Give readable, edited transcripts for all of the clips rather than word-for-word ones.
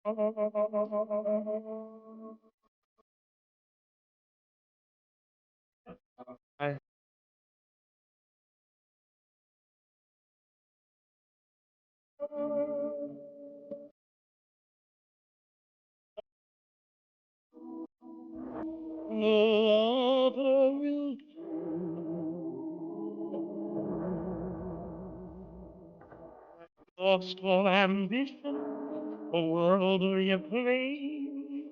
I no other will lost all ambition, a world reclaimed.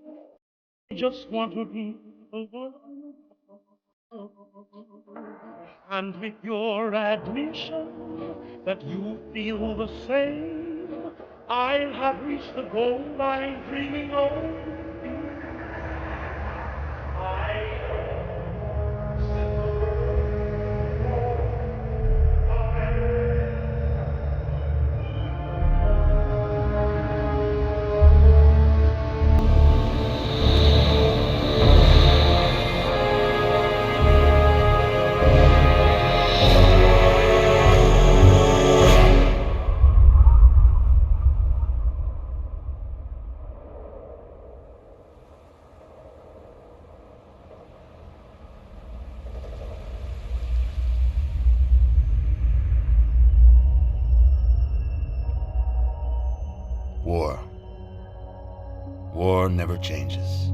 I just want to be alone. And with your admission that you feel the same, I'll have reached the goal I'm dreaming of. War. War never changes.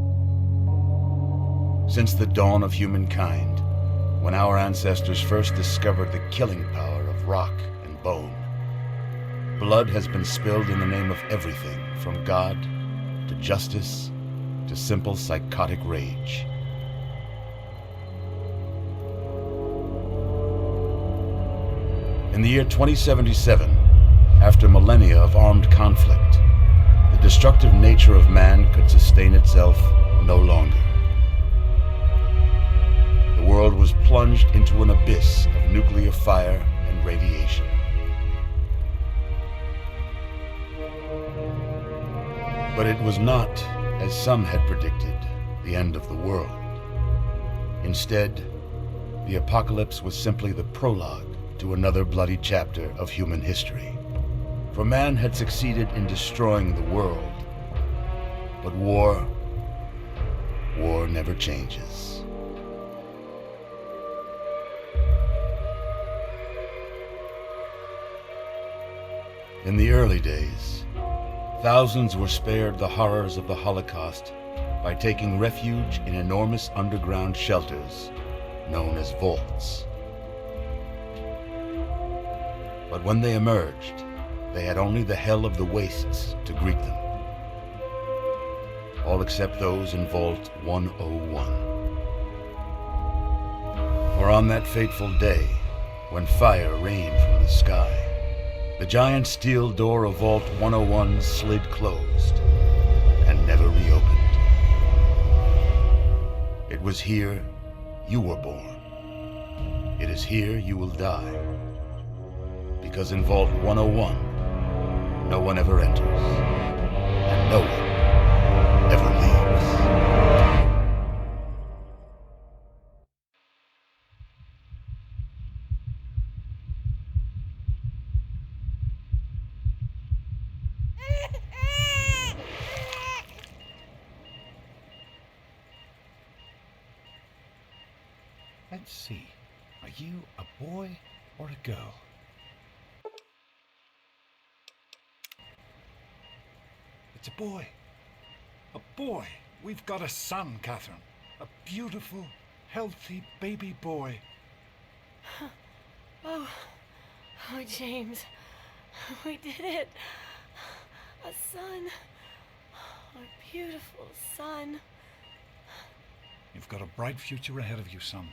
Since the dawn of humankind, when our ancestors first discovered the killing power of rock and bone, blood has been spilled in the name of everything from God to justice to simple psychotic rage. In the year 2077, after millennia of armed conflict, the destructive nature of man could sustain itself no longer. The world was plunged into an abyss of nuclear fire and radiation. But it was not, as some had predicted, the end of the world. Instead, the apocalypse was simply the prologue to another bloody chapter of human history. For man had succeeded in destroying the world. But war never changes. In the early days, thousands were spared the horrors of the Holocaust by taking refuge in enormous underground shelters known as vaults. But when they emerged, they had only the hell of the wastes to greet them. All except those in Vault 101. For on that fateful day, when fire rained from the sky, the giant steel door of Vault 101 slid closed and never reopened. It was here you were born. It is here you will die. Because in Vault 101, no one ever enters, and no one ever leaves. Let's see. Are you a boy or a girl? It's a boy. A boy. We've got a son, Catherine. A beautiful, healthy baby boy. Oh, James, we did it. A son. A beautiful son. You've got a bright future ahead of you, son.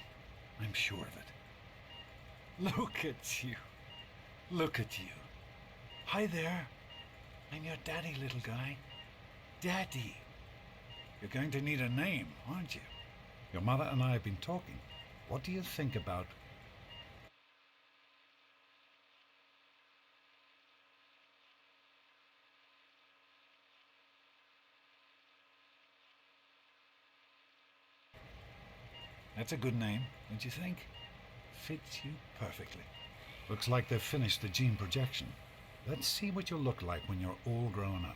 I'm sure of it. Look at you. Look at you. Hi there. I'm your daddy, little guy. Daddy. You're going to need a name, aren't you? Your mother and I have been talking. What do you think about... That's a good name, don't you think? Fits you perfectly. Looks like they've finished the gene projection. Let's see what you'll look like when you're all grown up.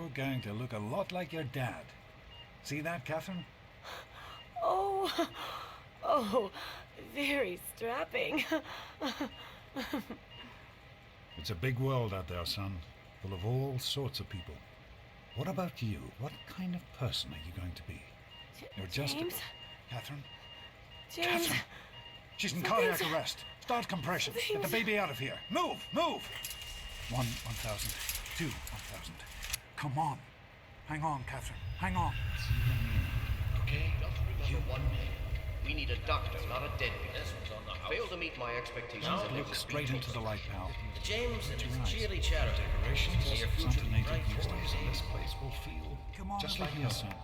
you're going to look a lot like your dad. See that, Catherine? Oh, oh, very strapping. It's a big world out there, son, full of all sorts of people. What about you? What kind of person are you going to be? You're just James? Catherine? James? Catherine! She's in Something's- cardiac arrest. Start compression. Get the Something's- baby out of here. Move! Move! 1,000. 2,000. Come on. Hang on, Catherine. Hang on. Okay, just remember one thing. We need a doctor, not a deadbeat. Fail to meet my expectations. Don't and look it will straight be into the light, pal. James and his Eyes. cheerly chatter. Decorations, See your future something to be native bright, these boy. days, and this place will feel Come on just over like here. your son.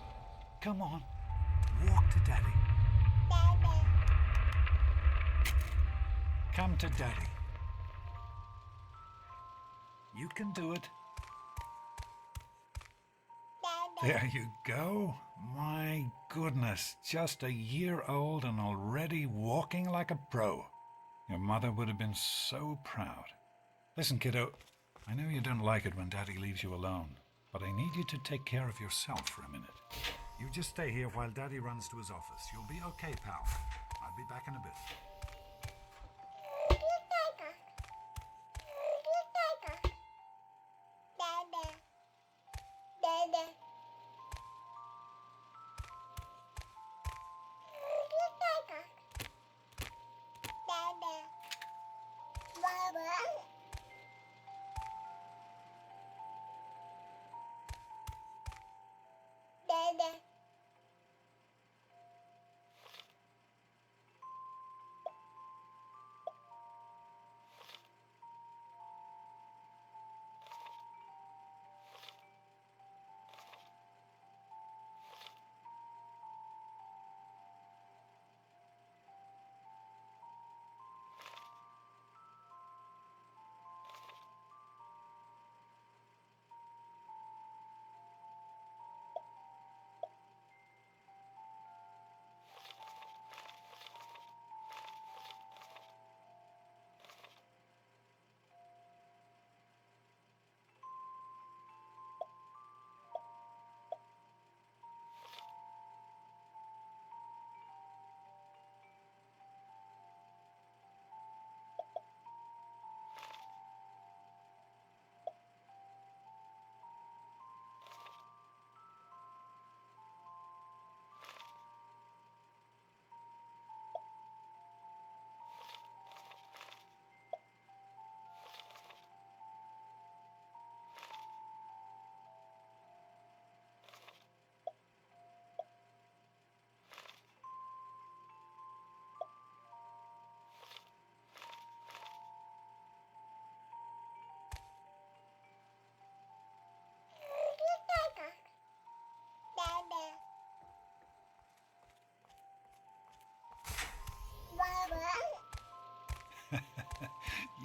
Come on. Walk to Daddy. Come to Daddy. You can do it. There you go. My goodness, just a year old and already walking like a pro. Your mother would have been so proud. Listen, kiddo, I know you don't like it when Daddy leaves you alone, but I need you to take care of yourself for a minute. You just stay here while Daddy runs to his office. You'll be okay, pal. I'll be back in a bit.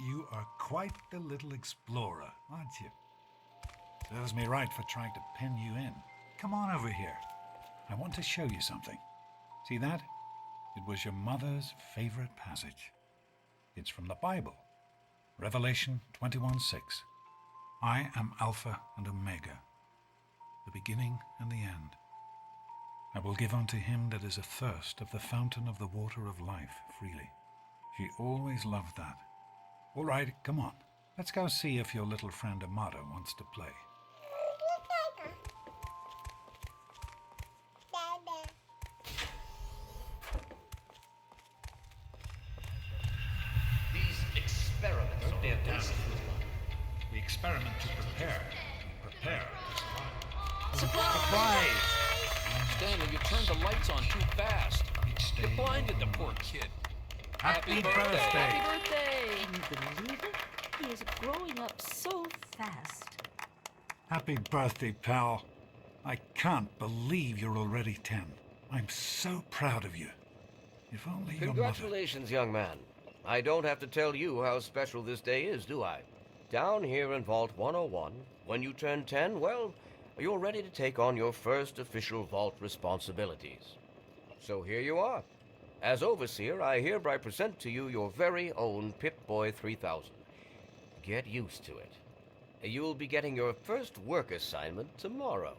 You are quite the little explorer, aren't you? Serves me right for trying to pen you in. Come on over here. I want to show you something. See that? It was your mother's favorite passage. It's from the Bible. Revelation 21:6. I am Alpha and Omega, the beginning and the end. I will give unto him that is athirst of the fountain of the water of life freely. She always loved that. All right, come on. Let's go see if your little friend Amada wants to play. These experiments Don't are be a damn wasted. fool. We experiment to prepare. We prepare to survive. Surprise! Stanley, you turned the lights on too fast. Each You day blinded the poor kid. Happy birthday! Happy Can you believe it? He is growing up so fast. Happy birthday, pal. I can't believe you're already 10. I'm so proud of you. If only your mother... Congratulations, young man. I don't have to tell you how special this day is, do I? Down here in Vault 101, when you turn 10, well, you're ready to take on your first official Vault responsibilities. So here you are. As Overseer, I hereby present to you your very own Pip-Boy 3000. Get used to it. You'll be getting your first work assignment tomorrow.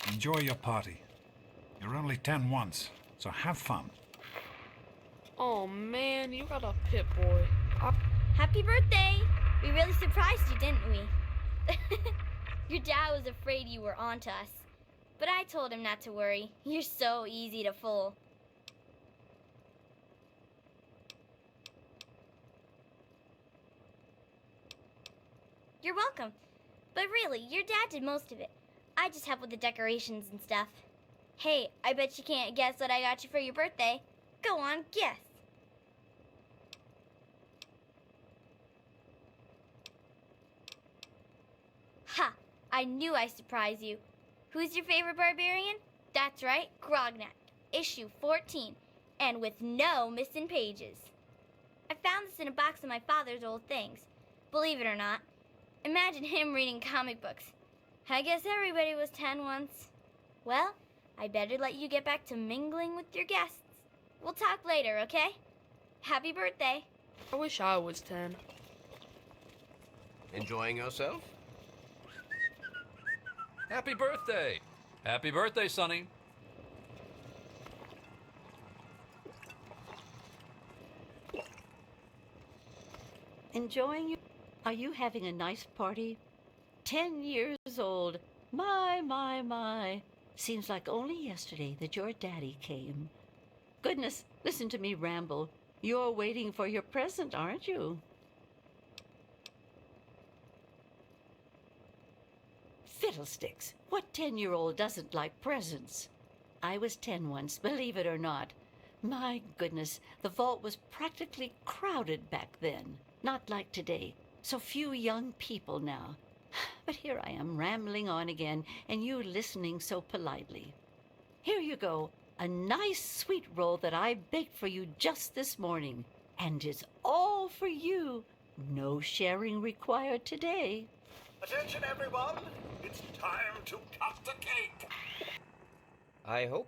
Enjoy your party. You're only 10 once, so have fun. Oh man, you got a Pip-Boy. Happy birthday! We really surprised you, didn't we? Your dad was afraid you were onto us. But I told him not to worry. You're so easy to fool. You're welcome. But really, your dad did most of it. I just helped with the decorations and stuff. Hey, I bet you can't guess what I got you for your birthday. Go on, guess. Ha! I knew I'd surprise you. Who's your favorite barbarian? That's right, Grognak, issue 14, and with no missing pages. I found this in a box of my father's old things. Believe it or not, imagine him reading comic books. I guess everybody was 10 once. Well, I better let you get back to mingling with your guests. We'll talk later, okay? Happy birthday. I wish I was 10. Enjoying yourself? Happy birthday! Happy birthday, Sonny. Enjoying you? Are you having a nice party? 10 years old. My. Seems like only yesterday that your daddy came. Goodness, listen to me ramble. You're waiting for your present, aren't you? Fiddlesticks! What 10-year-old doesn't like presents? I was 10 once, believe it or not. My goodness, the vault was practically crowded back then. Not like today. So few young people now. But here I am rambling on again, and you listening so politely. Here you go, a nice sweet roll that I baked for you just this morning. And it's all for you. No sharing required today. Attention, everyone! It's time to cut the cake! I hope.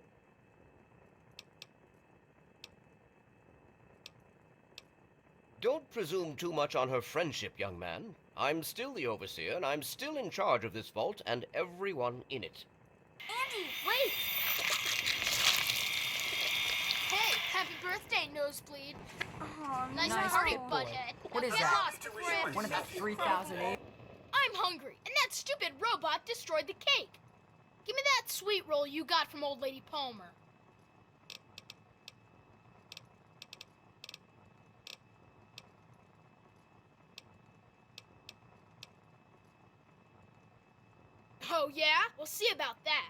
Don't presume too much on her friendship, young man. I'm still the overseer, and I'm still in charge of this vault and everyone in it. Andy, wait! Hey, happy birthday, Nosebleed. Oh, Nice no. party, butthead. What is Get that? lost before I One of that 3008? I'm hungry, and that stupid robot destroyed the cake. Give me that sweet roll you got from old lady Palmer. Oh, yeah? We'll see about that.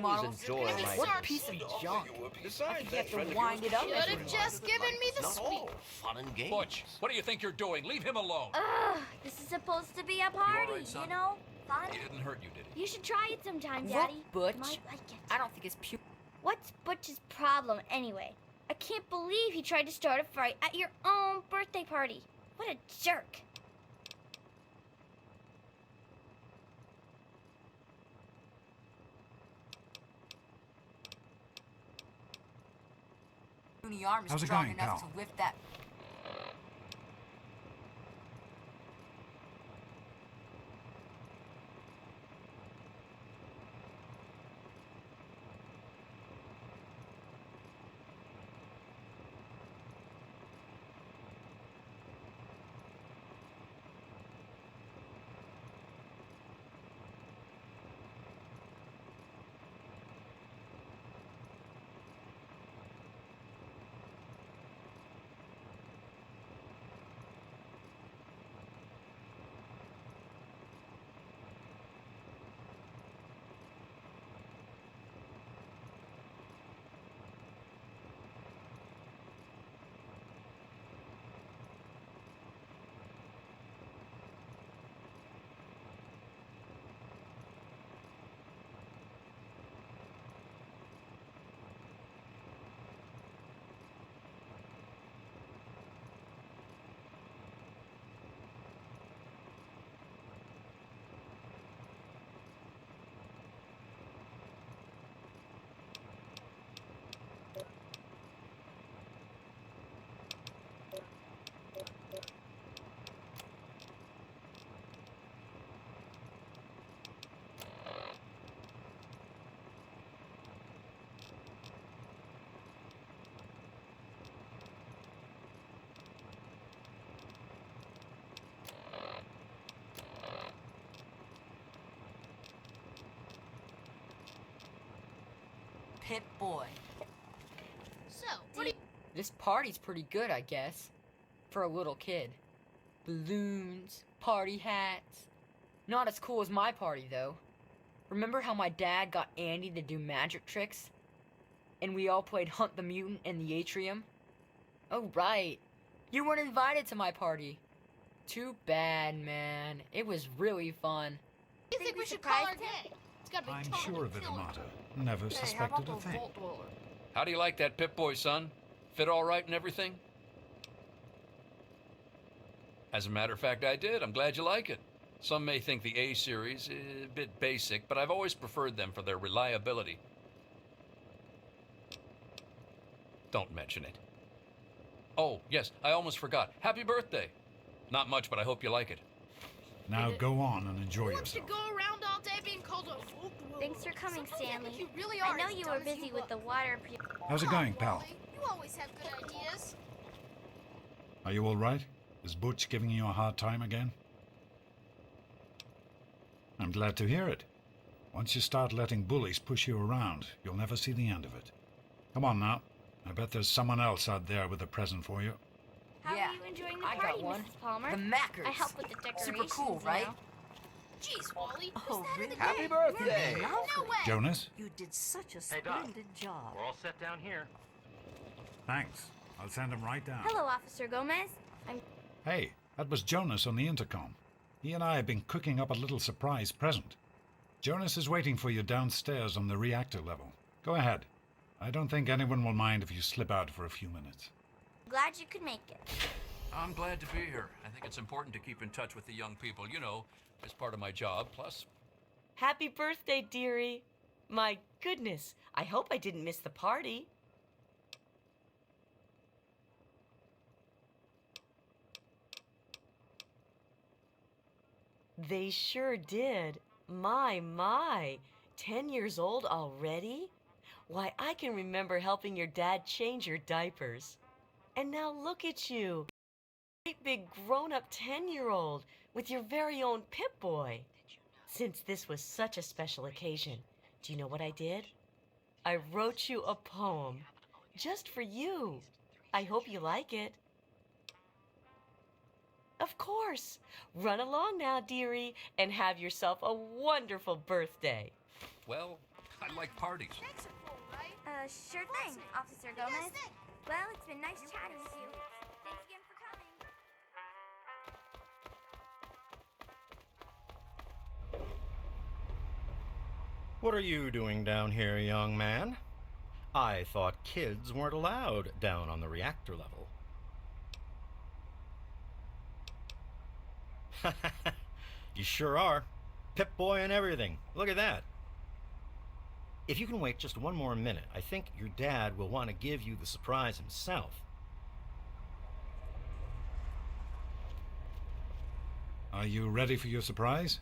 Always enjoy my What piece of junk? Besides, You have that to friend of wind yours it up. is Should have just given me the not sweet. all fun and games. Butch, what do you think you're doing? Leave him alone. Ugh, this is supposed to be a party, right, son? you know? Fun. He didn't hurt you, did he? You should try it sometime, Look, Daddy. Butch, You might like it. I don't think it's pure. What's Butch's problem, anyway? I can't believe he tried to start a fight at your own birthday party. What a jerk. Puny arm is How's it strong going, enough pal? to lift that. Pip-Boy. So, what do you... This party's pretty good, I guess. For a little kid. Balloons, party hats. Not as cool as my party, though. Remember how my dad got Andy to do magic tricks? And we all played Hunt the Mutant in the atrium? Oh, right. You weren't invited to my party. Too bad, man. It was really fun. You think we should call our day? It's gotta be I'm totally sure of it, killer. Amata. Never suspected a thing. How do you like that Pip-Boy, son? Fit all right and everything? As a matter of fact, I did. I'm glad you like it. Some may think the A-series is a bit basic, but I've always preferred them for their reliability. Don't mention it. Oh, yes, I almost forgot. Happy birthday! Not much, but I hope you like it. Now go on and enjoy Who wants to yourself. go around all day being called a folk? Thanks for coming, Stanley. You really I are know as you dumb were as busy you with look. the water. How's it going, pal? You always have good ideas. Are you all right? Is Butch giving you a hard time again? I'm glad to hear it. Once you start letting bullies push you around, you'll never see the end of it. Come on now. I bet there's someone else out there with a present for you. How Yeah, are you enjoying the I got party, one. Mrs. Palmer? The Mackers. I help with the decorations. Super cool, right? now. Jeez, Wally. Oh, really? Happy birthday! No way. Jonas? You did such a Hey, Doc. splendid job. We're all set down here. Thanks. I'll send him right down. Hello, Officer Gomez. I'm Hey, that was Jonas on the intercom. He and I have been cooking up a little surprise present. Jonas is waiting for you downstairs on the reactor level. Go ahead. I don't think anyone will mind if you slip out for a few minutes. glad you could make it. I'm glad to be here. I think it's important to keep in touch with the young people, you know, as part of my job. Plus, Happy birthday, dearie. My goodness, I hope I didn't miss the party. They sure did. My. 10 years old already? Why, I can remember helping your dad change your diapers. And now look at you. Great big grown-up 10-year-old with your very own Pip-Boy. Since this was such a special occasion, do you know what I did? I wrote you a poem. Just for you. I hope you like it. Of course. Run along now, dearie, and have yourself a wonderful birthday. well, I like parties. Thanks are full, right? Sure thing, Officer What do you guys Gomez. think? Well, it's been nice chatting with you. Thanks again for coming. What are you doing down here, young man? I thought kids weren't allowed down on the reactor level. You sure are. Pip-Boy and everything. Look at that. If you can wait just one more minute, I think your dad will want to give you the surprise himself. Are you ready for your surprise?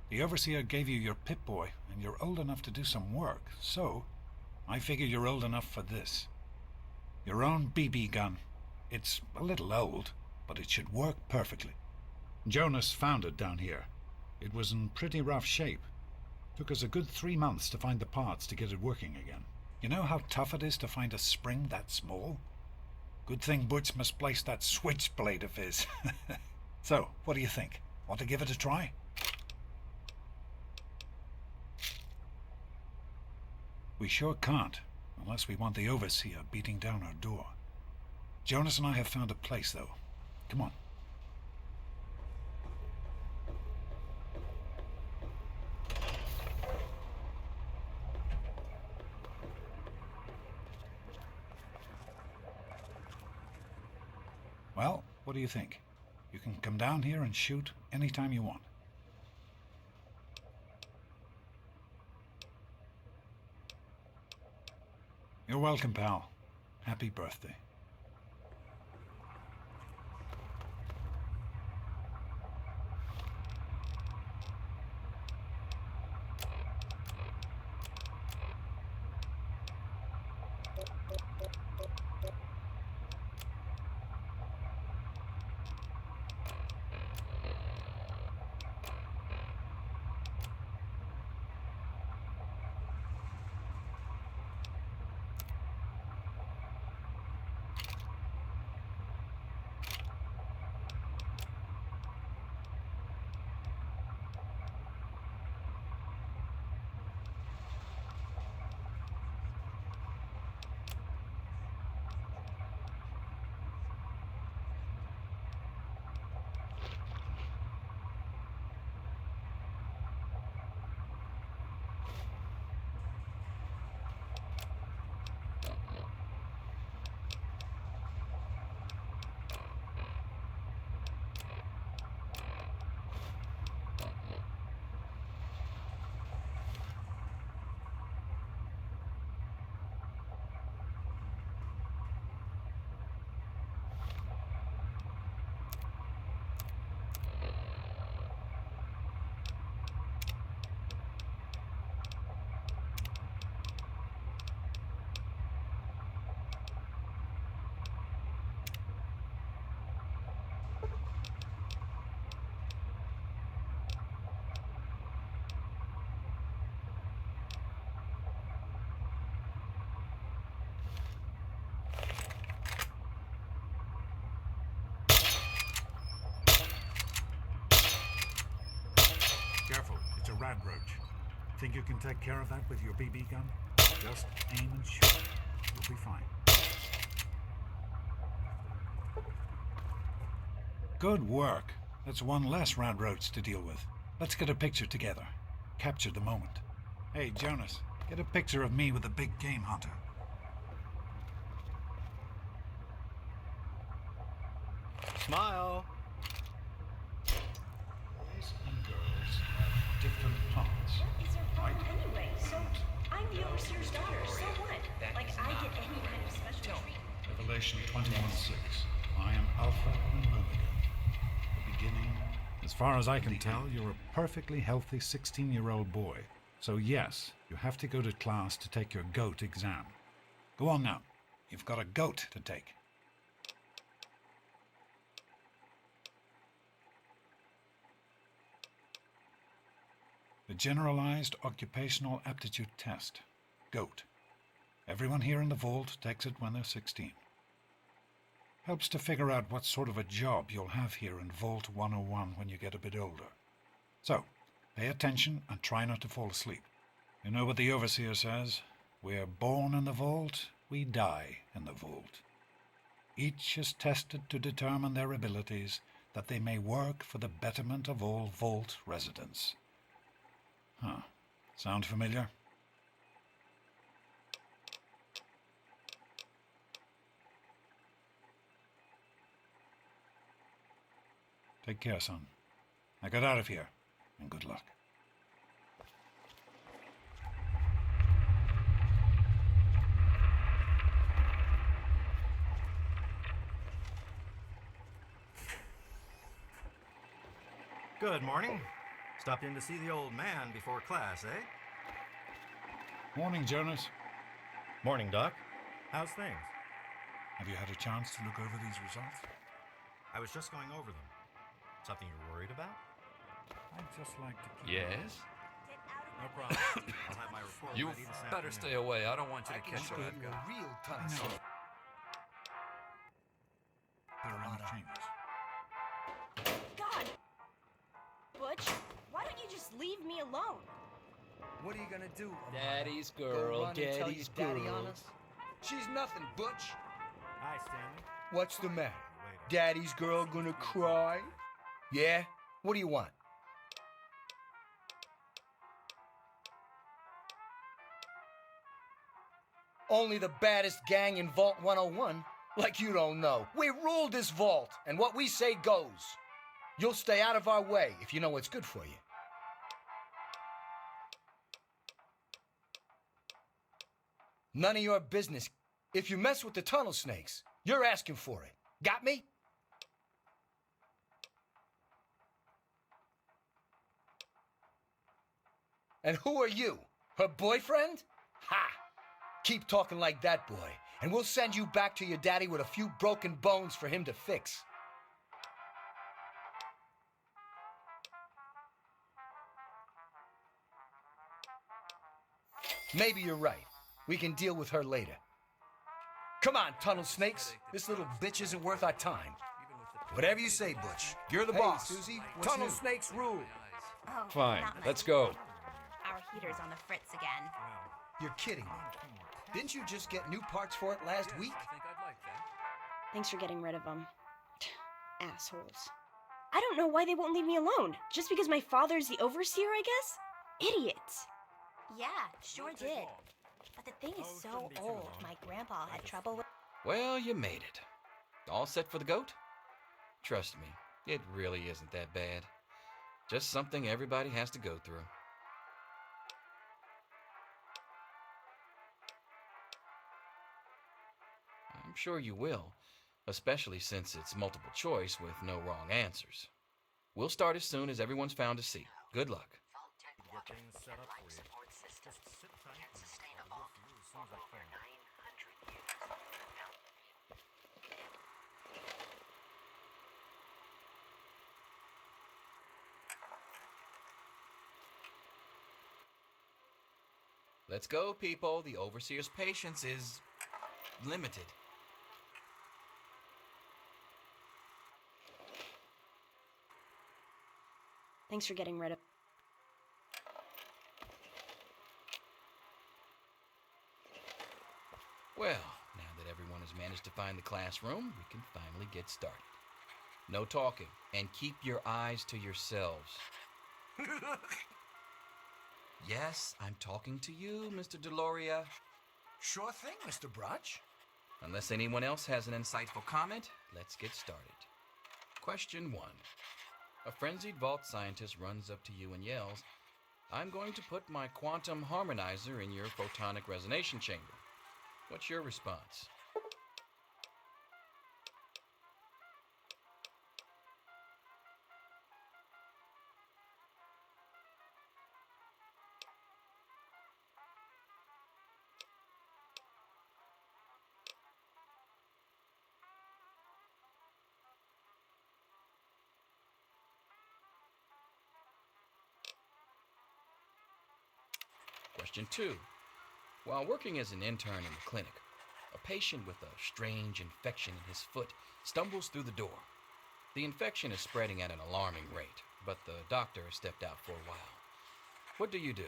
The Overseer gave you your Pip-Boy, and you're old enough to do some work, so I figure you're old enough for this. Your own BB gun. It's a little old, but it should work perfectly. Jonas found it down here. It was in pretty rough shape. Took us a good 3 months to find the parts to get it working again. You know how tough it is to find a spring that small? Good thing Butch misplaced that switchblade of his. So, what do you think? Want to give it a try? We sure can't, unless we want the Overseer beating down our door. Jonas and I have found a place, though. Come on. Well, what do you think? You can come down here and shoot anytime you want. You're welcome, pal. Happy birthday. Think you can take care of that with your BB gun? Just aim and shoot. You'll be fine. Good work. That's one less round roads to deal with. Let's get a picture together. Capture the moment. Hey, Jonas, get a picture of me with the big game hunter. Smile. Boys and girls have different parts. What is her problem anyway? So, I'm the overseer's daughter, so what? Like, I get any kind of special treatment. Revelation 21:6. I am Alpha and Omega. The beginning. As far as I can tell, you're a perfectly healthy 16-year-old boy. So yes, you have to go to class to take your GOAT exam. Go on now. You've got a GOAT to take. The Generalized Occupational Aptitude Test. GOAT. Everyone here in the vault takes it when they're 16. Helps to figure out what sort of a job you'll have here in Vault 101 when you get a bit older. So, pay attention and try not to fall asleep. You know what the Overseer says? We're born in the vault, we die in the vault. Each is tested to determine their abilities, that they may work for the betterment of all vault residents. Huh. Sound familiar? Take care, son. Now get out of here, and good luck. Good morning. Stopped in to see the old man before class, eh? Morning, Jonas. Morning, Doc. How's things? Have you had a chance to look over these results? I was just going over them. Something you're worried about? I'd just like to keep... Yes? No problem. I'll have my report You ready this better afternoon. stay away. I don't want you to catch show that you guy. a real ton of stuff. They're in the chambers. God! Butch, why don't you just leave me alone? What are you gonna do? Daddy's Go girl, run and tell daddy's your daddy girl. on us? She's nothing, Butch. Hi, Stanley. What's the matter? Daddy's girl gonna cry? Yeah? What do you want? Only the baddest gang in Vault 101? Like you don't know. We rule this vault, and what we say goes. You'll stay out of our way if you know what's good for you. None of your business. If you mess with the tunnel snakes, you're asking for it. Got me? And who are you? Her boyfriend? Ha! Keep talking like that, boy, and we'll send you back to your daddy with a few broken bones for him to fix. Maybe you're right. We can deal with her later. Come on, tunnel snakes. This little bitch isn't worth our time. Whatever you say, Butch. You're the boss. Susie, Tunnel tunnel snakes rule. Oh, Fine, not much. let's go. Our heater's on the fritz again. You're kidding me. Didn't you just get new parts for it last week? Thanks for getting rid of them. Assholes. I don't know why they won't leave me alone. Just because my father's the overseer, I guess? Idiots. Yeah, sure did. But the thing is so old, my grandpa had trouble with... Well, you made it. All set for the goat? Trust me, it really isn't that bad. Just something everybody has to go through. I'm sure you will, especially since it's multiple choice with no wrong answers. We'll start as soon as everyone's found a seat. Good luck. Get things set up for you. Just sit tight and I'll get to you as soon as I can. Let's go, people. The overseer's patience is limited. Thanks for getting rid of... Well, now that everyone has managed to find the classroom, we can finally get started. No talking, and keep your eyes to yourselves. Yes, I'm talking to you, Mr. Deloria. Sure thing, Mr. Brotch. Unless anyone else has an insightful comment, let's get started. Question 1. A frenzied vault scientist runs up to you and yells, "I'm going to put my quantum harmonizer in your photonic resonation chamber." What's your response? Question 2. While working as an intern in the clinic, a patient with a strange infection in his foot stumbles through the door. The infection is spreading at an alarming rate, but the doctor has stepped out for a while. What do you do?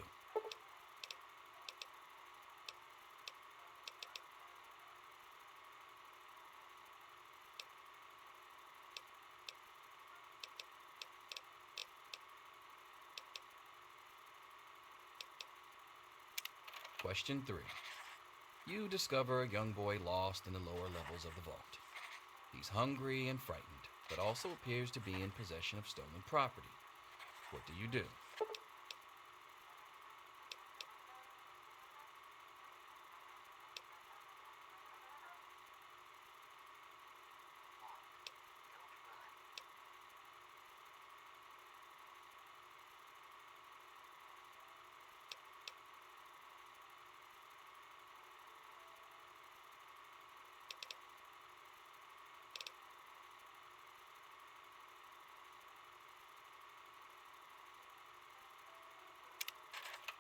Question 3. You discover a young boy lost in the lower levels of the vault. He's hungry and frightened, but also appears to be in possession of stolen property. What do you do?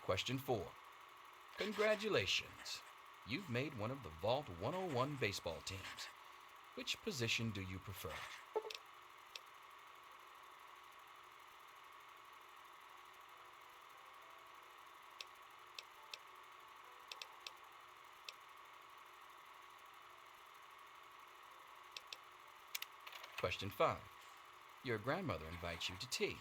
Question 4. Congratulations. You've made one of the Vault 101 baseball teams. Which position do you prefer? Question 5. Your grandmother invites you to tea,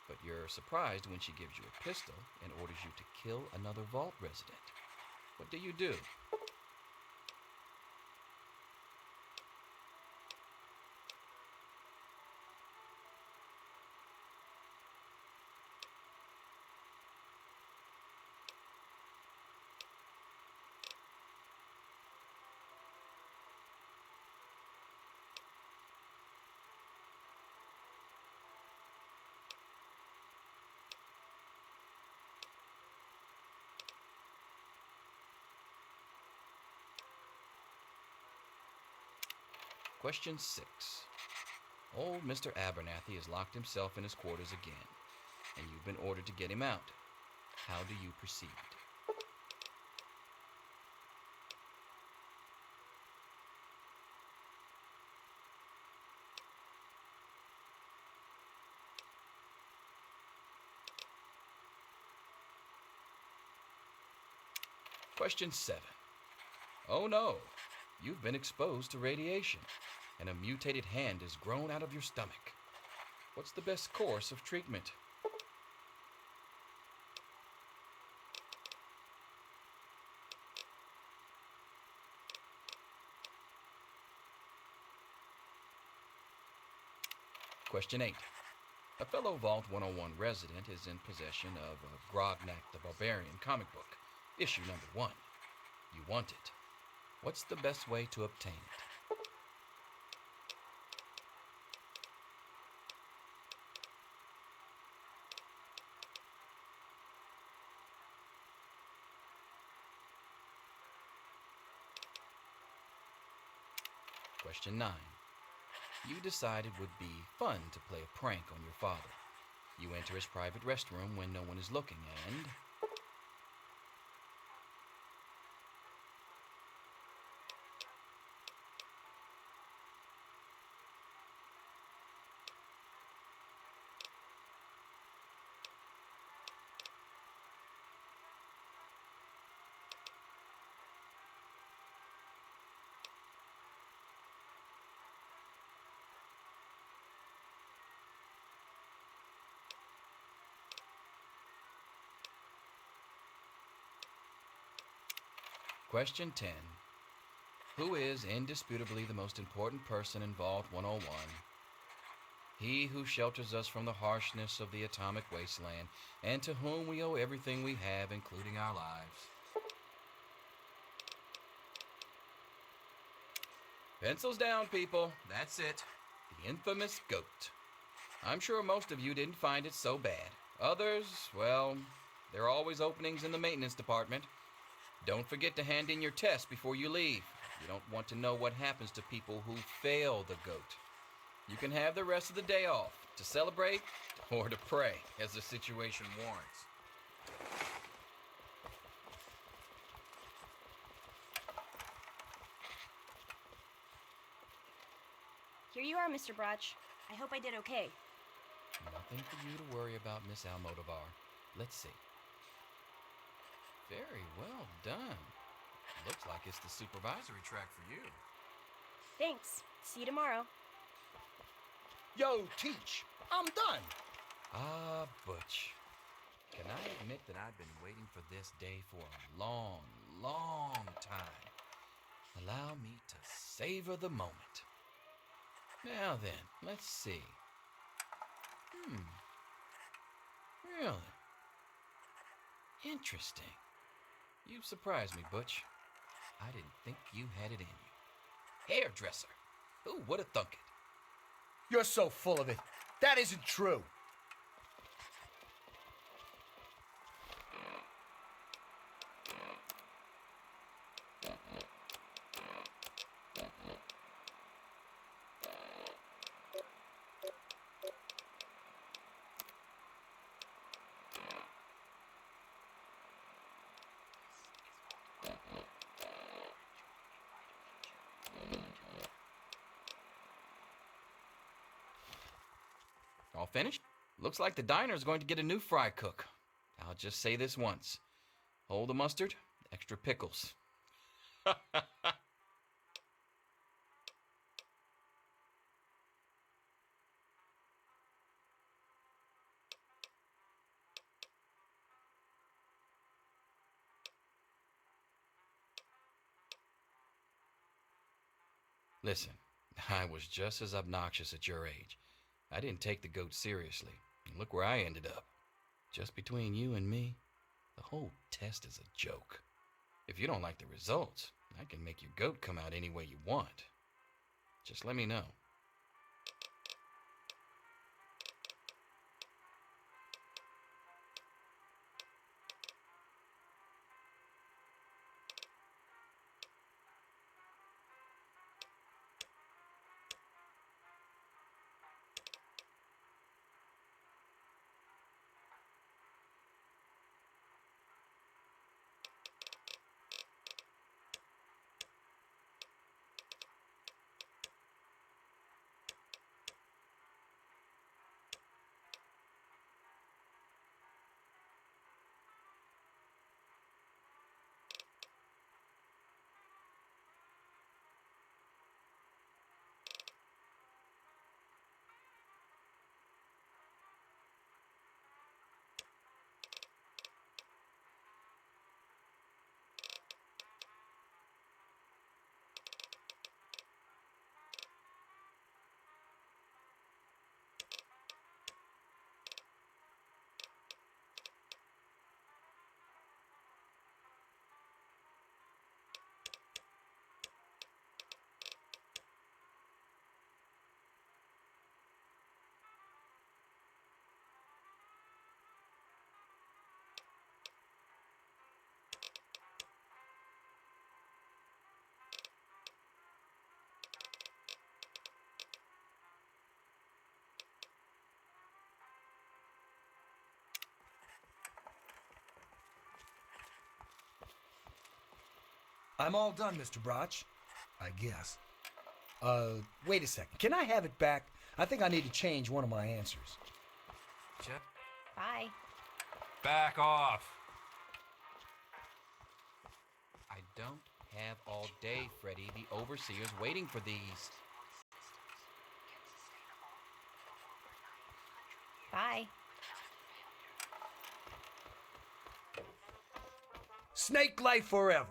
but you're surprised when she gives you a pistol and orders you to kill another vault resident. What do you do? Question 6. Old Mr. Abernathy has locked himself in his quarters again, and you've been ordered to get him out. How do you proceed? Question 7. Oh no, you've been exposed to radiation, and a mutated hand has grown out of your stomach. What's the best course of treatment? Question 8. A fellow Vault 101 resident is in possession of a Grognak the Barbarian comic book, issue number 1. You want it. What's the best way to obtain it? Question 9. You decide it would be fun to play a prank on your father. You enter his private restroom when no one is looking and... Question 10. Who is indisputably the most important person in Vault 101? He who shelters us from the harshness of the atomic wasteland, and to whom we owe everything we have, including our lives. Pencils down, people. That's it. The infamous goat. I'm sure most of you didn't find it so bad. Others, well, there are always openings in the maintenance department. Don't forget to hand in your test before you leave. You don't want to know what happens to people who fail the goat. You can have the rest of the day off to celebrate or to pray, as the situation warrants. Here you are, Mr. Broch. I hope I did okay. Nothing for you to worry about, Miss Almodovar. Let's see. Very well done. Looks like it's the supervisory track for you. Thanks. See you tomorrow. Yo, Teach, I'm done. Ah, Butch. Can I admit that I've been waiting for this day for a long, long time? Allow me to savor the moment. Now then, let's see. Really? Interesting. You've surprised me, Butch. I didn't think you had it in you. Hairdresser. Who would have thunk it? You're so full of it. That isn't true. All finished? Looks like the diner's going to get a new fry cook. I'll just say this once. Hold the mustard, extra pickles. Listen, I was just as obnoxious at your age. I didn't take the goat seriously. And look where I ended up. Just between you and me, the whole test is a joke. If you don't like the results, I can make your goat come out any way you want. Just let me know. I'm all done, Mr. Broch. I guess. Wait a second. Can I have it back? I think I need to change one of my answers. Chip? Bye. Back off. I don't have all day, Freddy. The overseer's waiting for these. Bye. Snake life forever.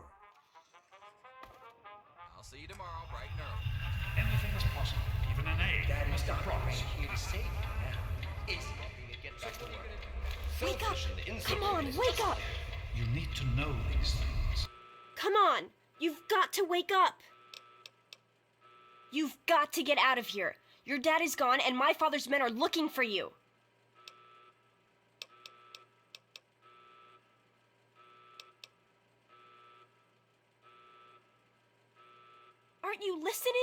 see you tomorrow, bright and early. Anything is possible, even an egg, Mr. Cross. Here to save you now. Is Get back to work. Wake up! Selfish and Come on, insignificant. wake up! You need to know these things. Come on! You've got to wake up! You've got to get out of here. Your dad is gone, and my father's men are looking for you. Aren't you listening?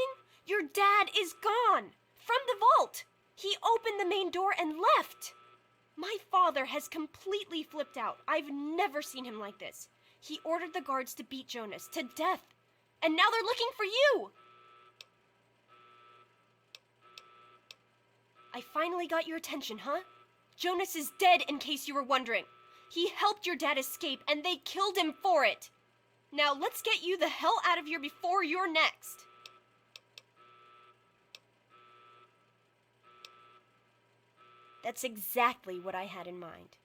Your dad is gone! From the vault! He opened the main door and left! My father has completely flipped out. I've never seen him like this. He ordered the guards to beat Jonas to death. And now they're looking for you! I finally got your attention, huh? Jonas is dead, in case you were wondering. He helped your dad escape, and they killed him for it. Now let's get you the hell out of here before you're next. That's exactly what I had in mind.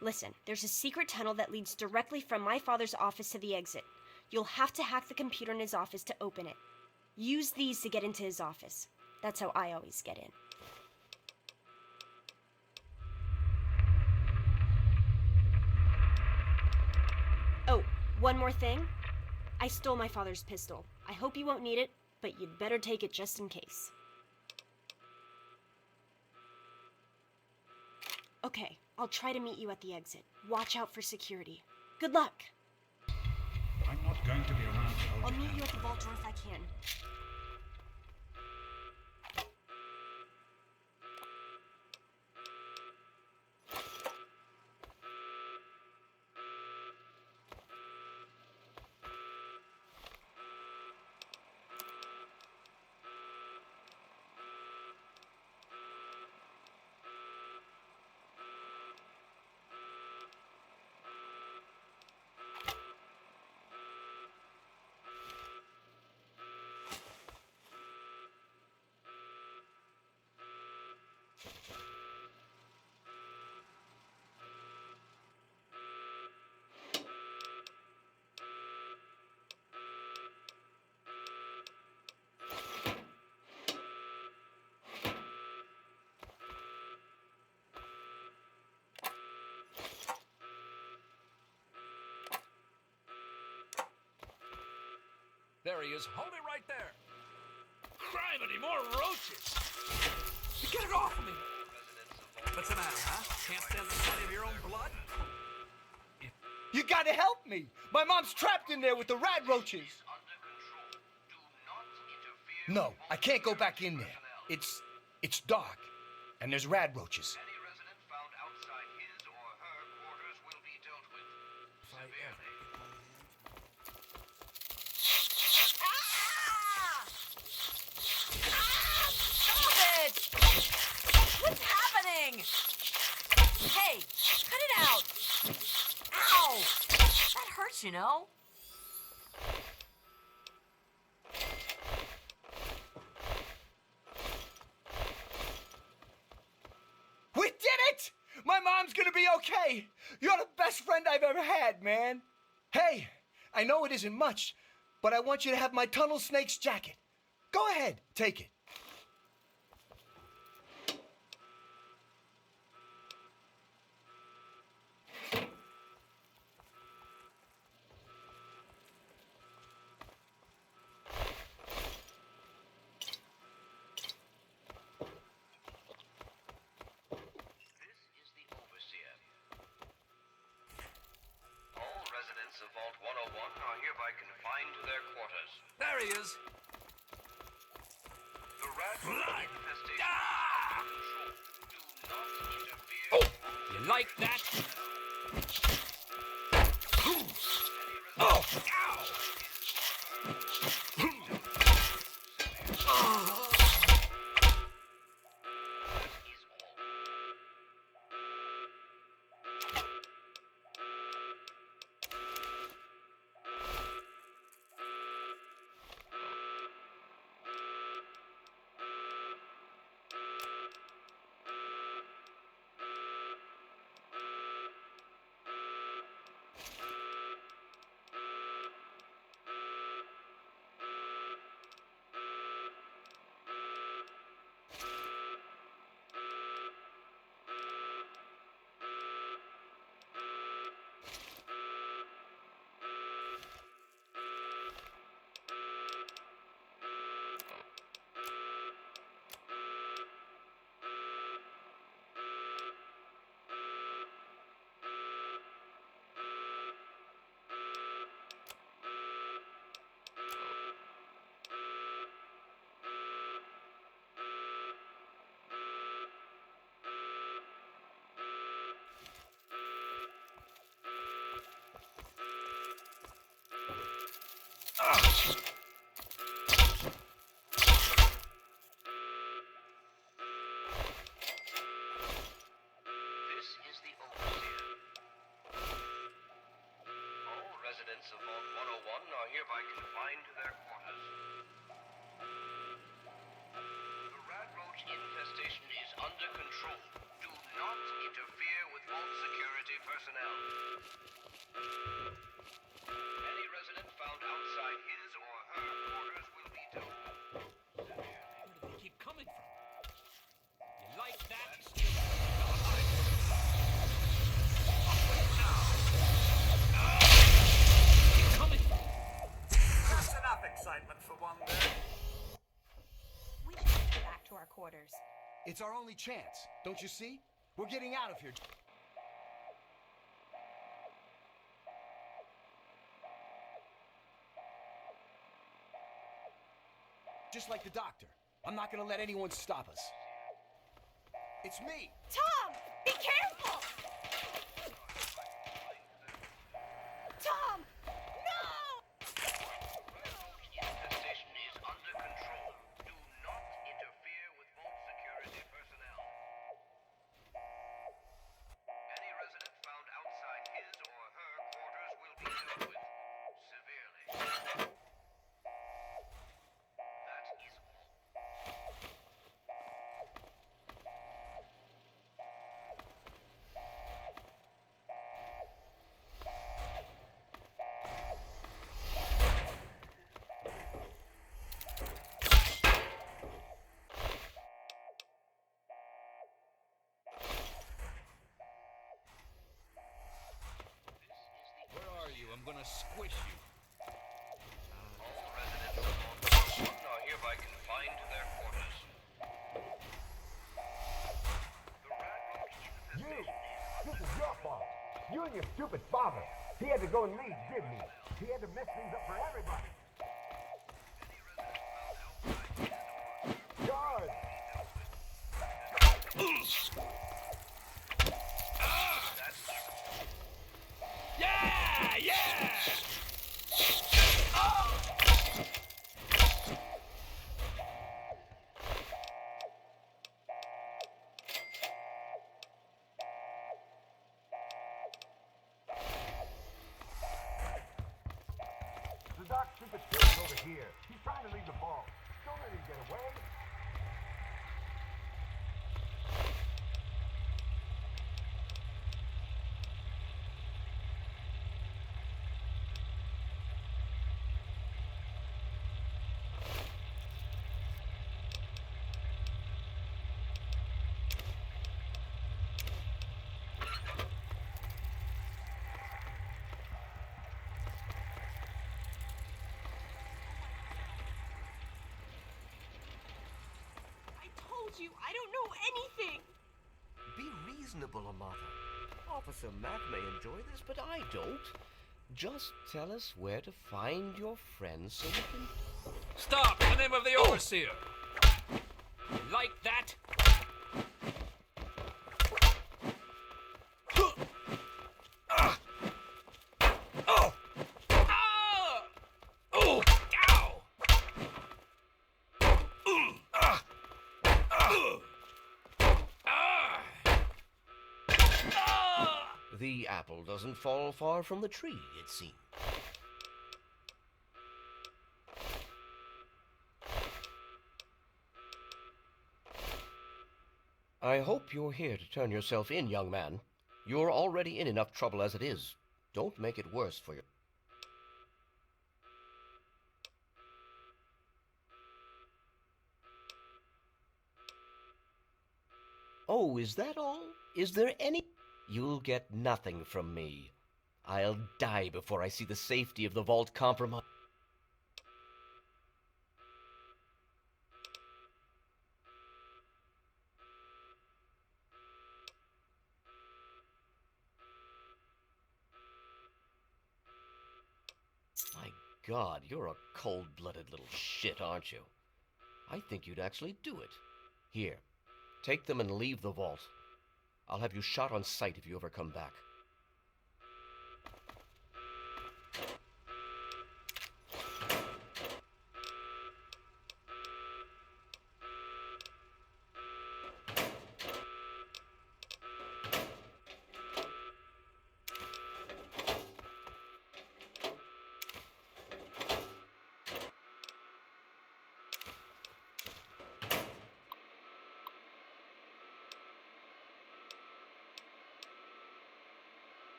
Listen, there's a secret tunnel that leads directly from my father's office to the exit. You'll have to hack the computer in his office to open it. Use these to get into his office. That's how I always get in. Oh, one more thing. I stole my father's pistol. I hope you won't need it, but you'd better take it just in case. Okay, I'll try to meet you at the exit. Watch out for security. Good luck! I'm not going to be around to hold I'll your meet hand. you at the vault door if I can. There he is. Hold it right there. Criminy, more roaches. Get it off of me. What's the matter, huh? Can't stand the sight of your own blood? You gotta help me! My mom's trapped in there with the rat roaches! No, I can't go back in there. It's dark, and there's rat roaches. Stop it! What's happening? Hey, cut it out! Ow! That hurts, you know. We did it! My mom's gonna be okay! You're the best friend I've ever had, man! Hey, I know it isn't much, but I want you to have my Tunnel Snake's jacket. Go ahead, take it. Of Vault 101 are hereby confined to their quarters. There he is. The rat infestation Ah! is under control. Do not interfere. You like that? Oh! This is the overseer. All residents of Vault 101 are hereby confined to their quarters. The rat roach infestation is under control. Do not interfere with Vault security personnel. Any resident found outside his or her quarters will be dealt with. Where do they keep coming from? You like that? That's enough excitement for one day. We should get back to our quarters. It's our only chance. Don't you see? We're getting out of here. Just like the doctor. I'm not gonna let anyone stop us. It's me! Tom! Be careful! Tom! No! Infestation is under control. Do not interfere with Vault security personnel. Any resident found outside his or her quarters will be dealt with severely. That is all. Where are you? I'm gonna squish you. All residents of Vault 101 are hereby confined to their quarters. The rat roach infestation This is your fault. You and your stupid father. He had to go and leave, didn't he? He had to mess things up for everybody. Guard! Yeah! Yeah! The dark stupid kid's over here. He's trying to leave the ball. Don't let him get away. I told you, I don't know anything! Be reasonable, Amata. Officer Mack may enjoy this, but I don't. Just tell us where to find your friends so we can... Stop! In the name of the overseer! You like that? The apple doesn't fall far from the tree, it seems. I hope you're here to turn yourself in, young man. You're already in enough trouble as it is. Don't make it worse for you. Oh, is that all? Is there any... You'll get nothing from me. I'll die before I see the safety of the vault compromised. My God, you're a cold-blooded little shit, aren't you? I think you'd actually do it. Here, take them and leave the vault. I'll have you shot on sight if you ever come back.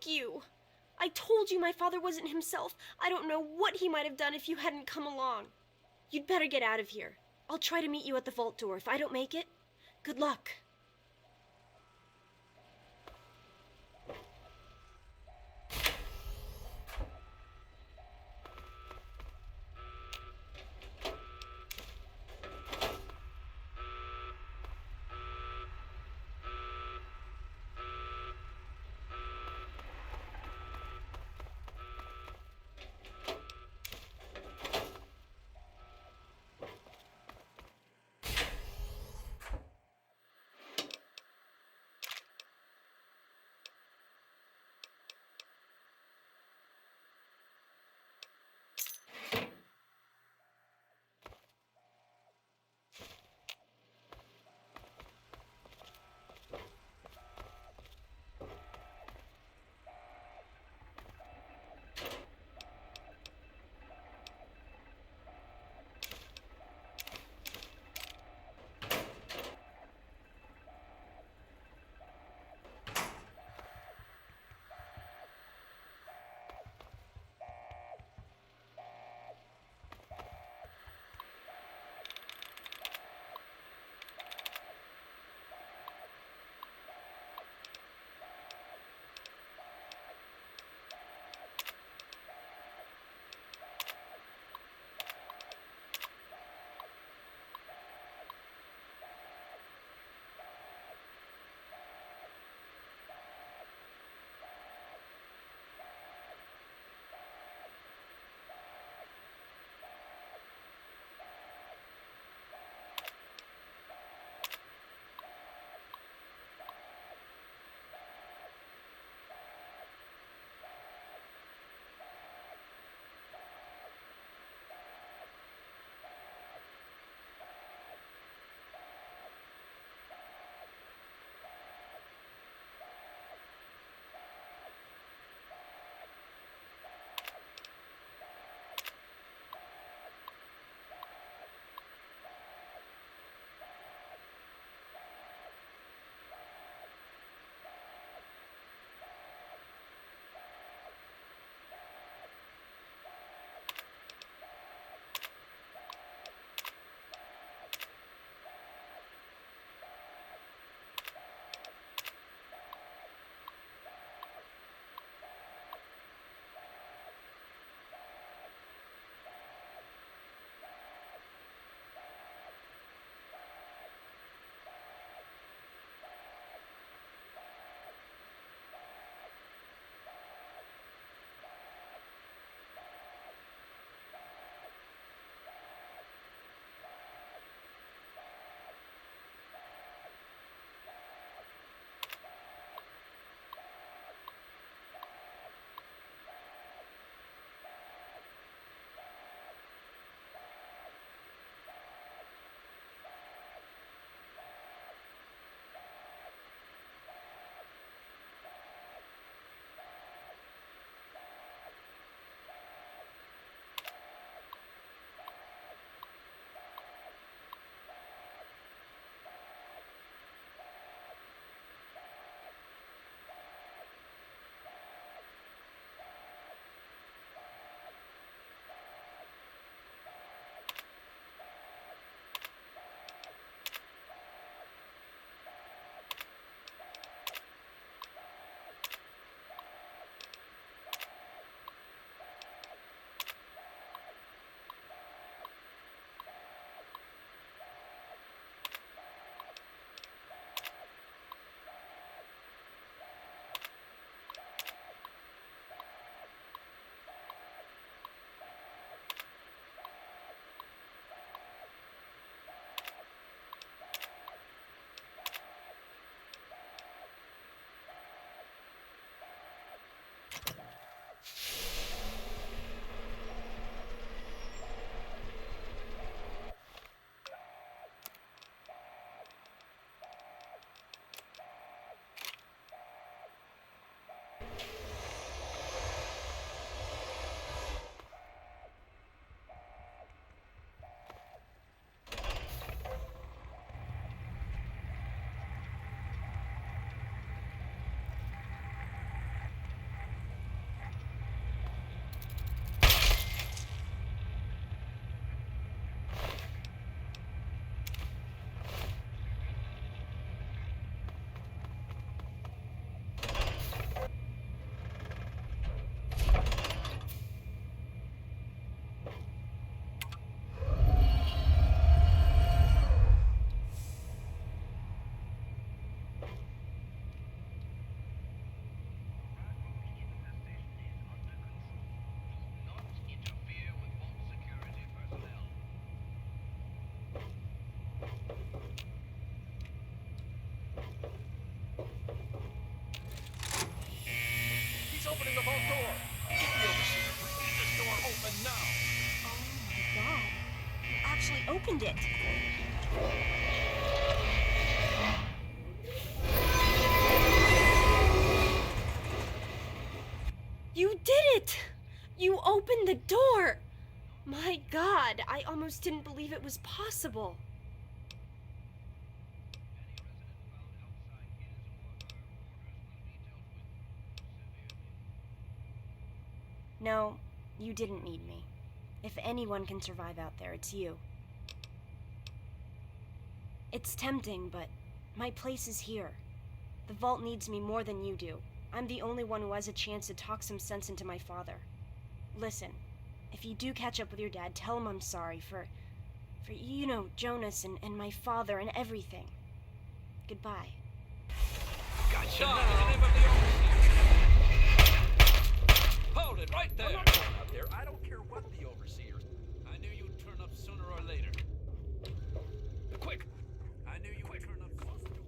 Thank you. I told you my father wasn't himself. I don't know what he might have done if you hadn't come along. You'd better get out of here. I'll try to meet you at the vault door. If I don't make it, good luck. opened it. You did it! You opened the door! My God, I almost didn't believe it was possible. No, you didn't need me. If anyone can survive out there, it's you. It's tempting, but my place is here. The vault needs me more than you do. I'm the only one who has a chance to talk some sense into my father. Listen, if you do catch up with your dad, tell him I'm sorry for you know, Jonas and my father and everything. Goodbye. Gotcha. Hold it right there. I'm not going out there. I don't care what the overseer. I knew you'd turn up sooner or later. Quick! I knew you would turn up sooner.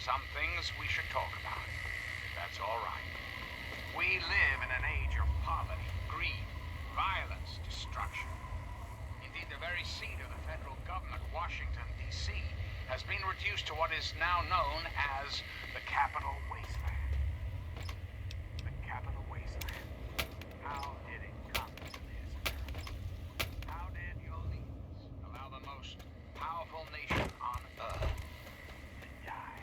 some things we should talk about. That's all right. We live in an age of poverty, greed, violence, destruction. Indeed, the very seat of the federal government, Washington, D.C., has been reduced to what is now known as the Capital Wasteland. The Capital Wasteland. How did it come to this? How did your leaders allow the most powerful nation on earth to die?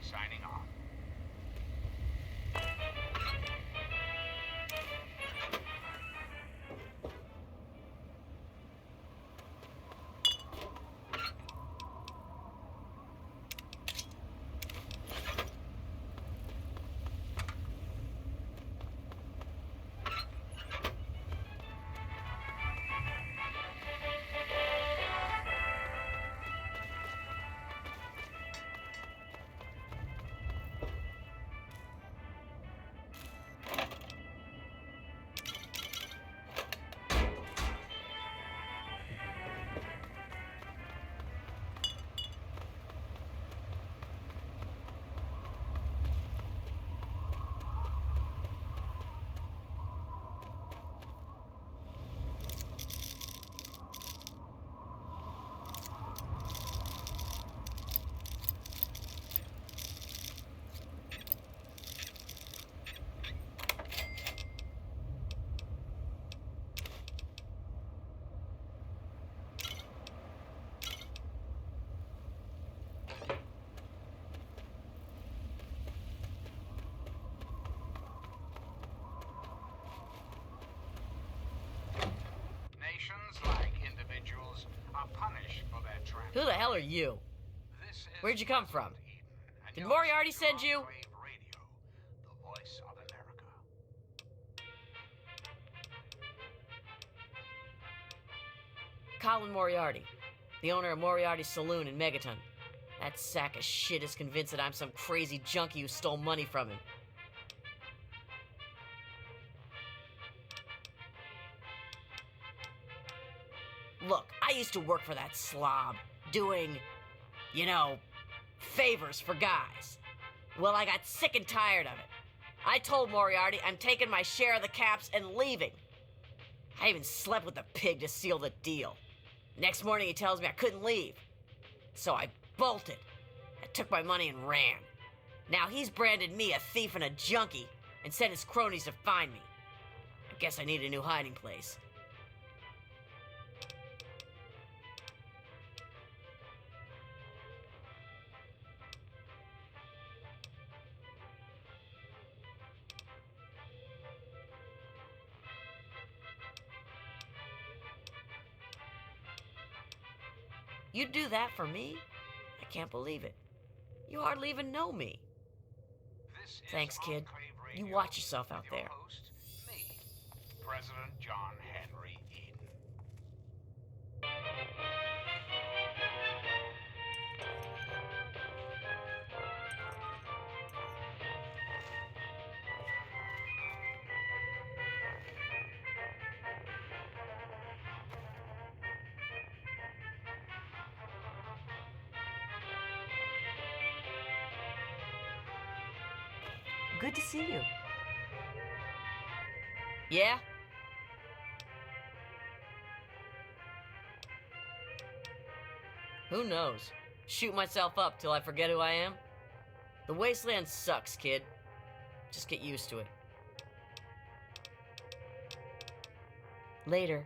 Signing off. Nations, like individuals, are punished for their traffic. Who the hell are you? Where'd you come from? Did Moriarty send you? The voice of America. Colin Moriarty, the owner of Moriarty's Saloon in Megaton. That sack of shit is convinced that I'm some crazy junkie who stole money from him. Look, I used to work for that slob, doing, you know, favors for guys. Well, I got sick and tired of it. I told Moriarty I'm taking my share of the caps and leaving. I even slept with the pig to seal the deal. Next morning he tells me I couldn't leave. So I bolted. I took my money and ran. Now he's branded me a thief and a junkie and sent his cronies to find me. I guess I need a new hiding place. You'd do that for me? I can't believe it. You hardly even know me. Thanks, kid. You watch yourself out there. President John Henry Eden. Good to see you. Yeah? Who knows? Shoot myself up till I forget who I am? The wasteland sucks, kid. Just get used to it. Later.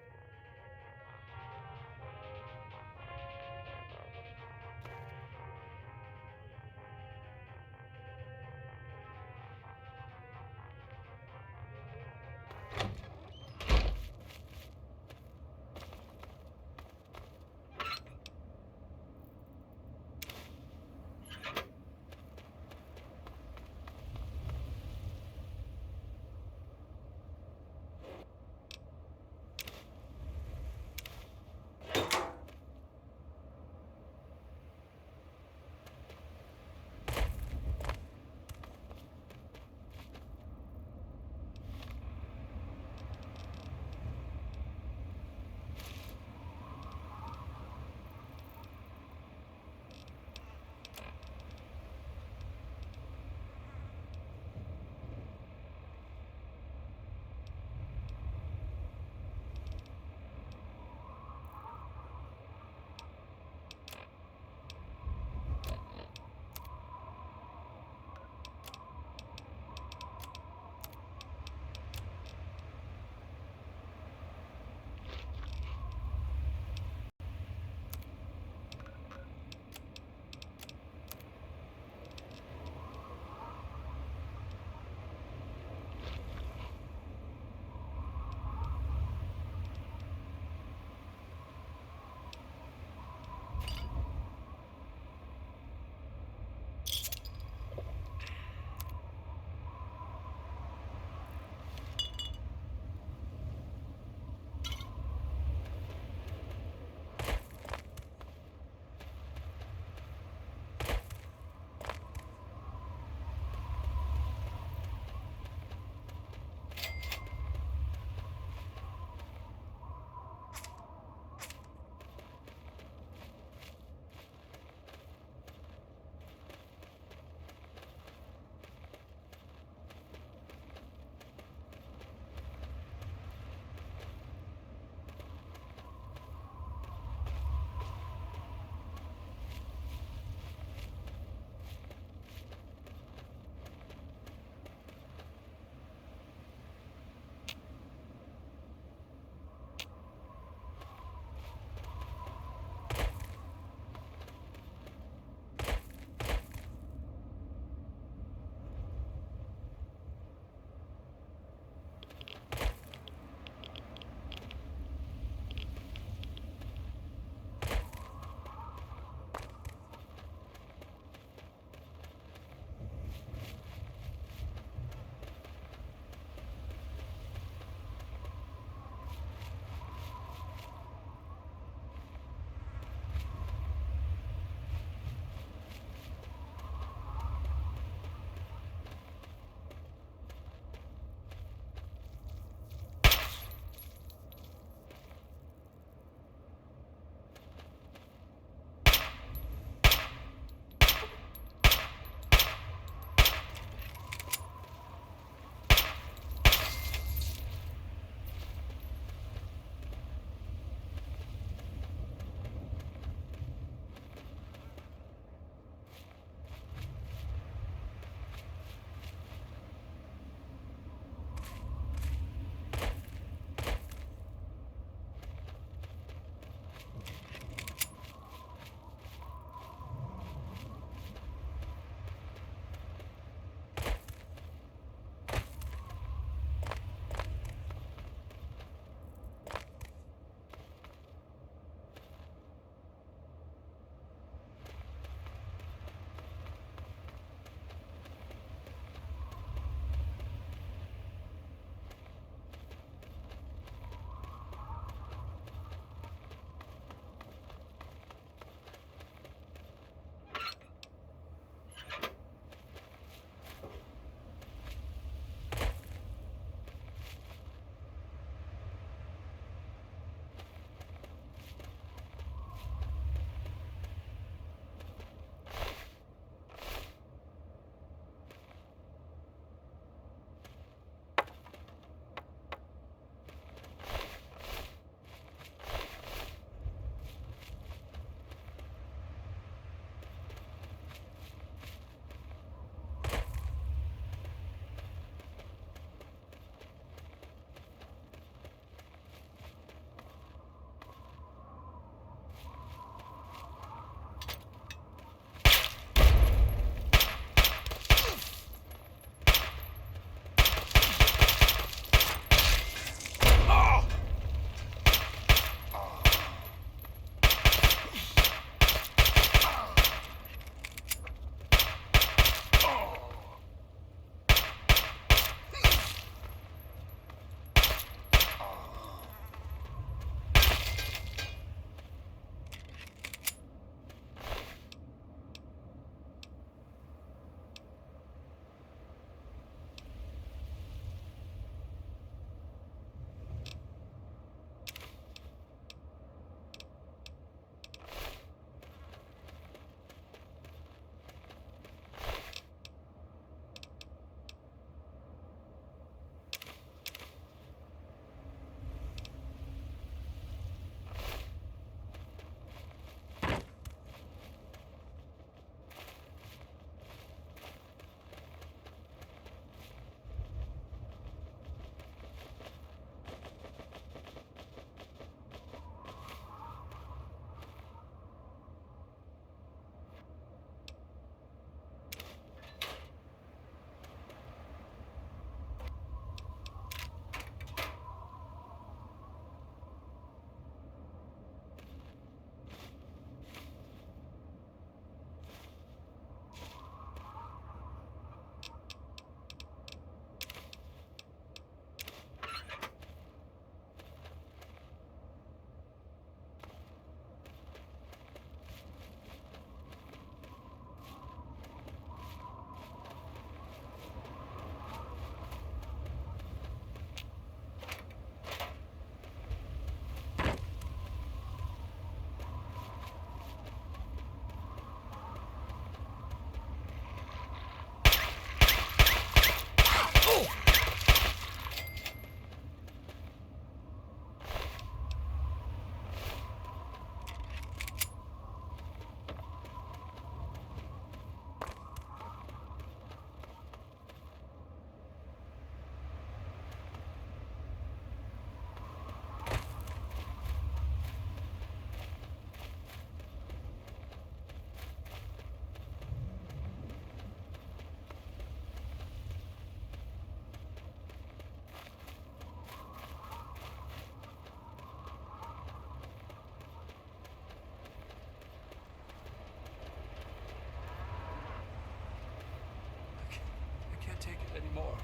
can't take it anymore.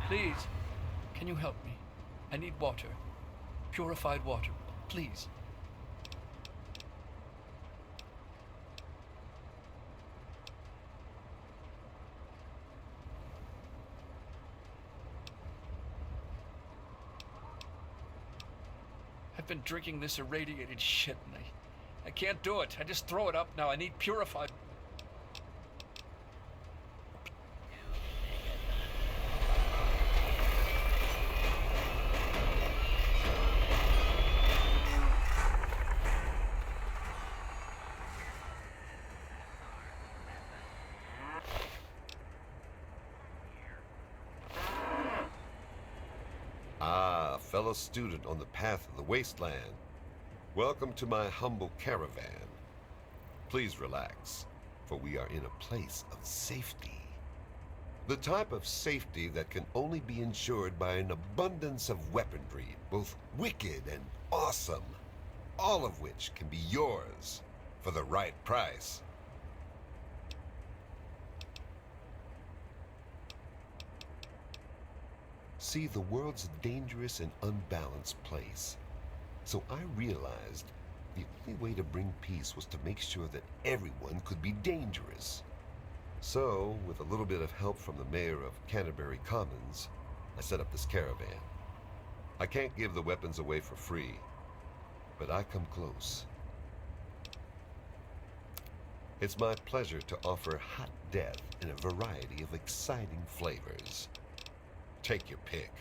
Please, can you help me? I need water. Purified water. Please. I've been drinking this irradiated shit and I can't do it. I just throw it up now. I need purified. Ah, fellow student on the path of the wasteland. Welcome to my humble caravan. Please relax, for we are in a place of safety. The type of safety that can only be ensured by an abundance of weaponry, both wicked and awesome, all of which can be yours for the right price. See, the world's a dangerous and unbalanced place. So I realized the only way to bring peace was to make sure that everyone could be dangerous. So, with a little bit of help from the mayor of Canterbury Commons, I set up this caravan. I can't give the weapons away for free, but I come close. It's my pleasure to offer hot death in a variety of exciting flavors. Take your pick.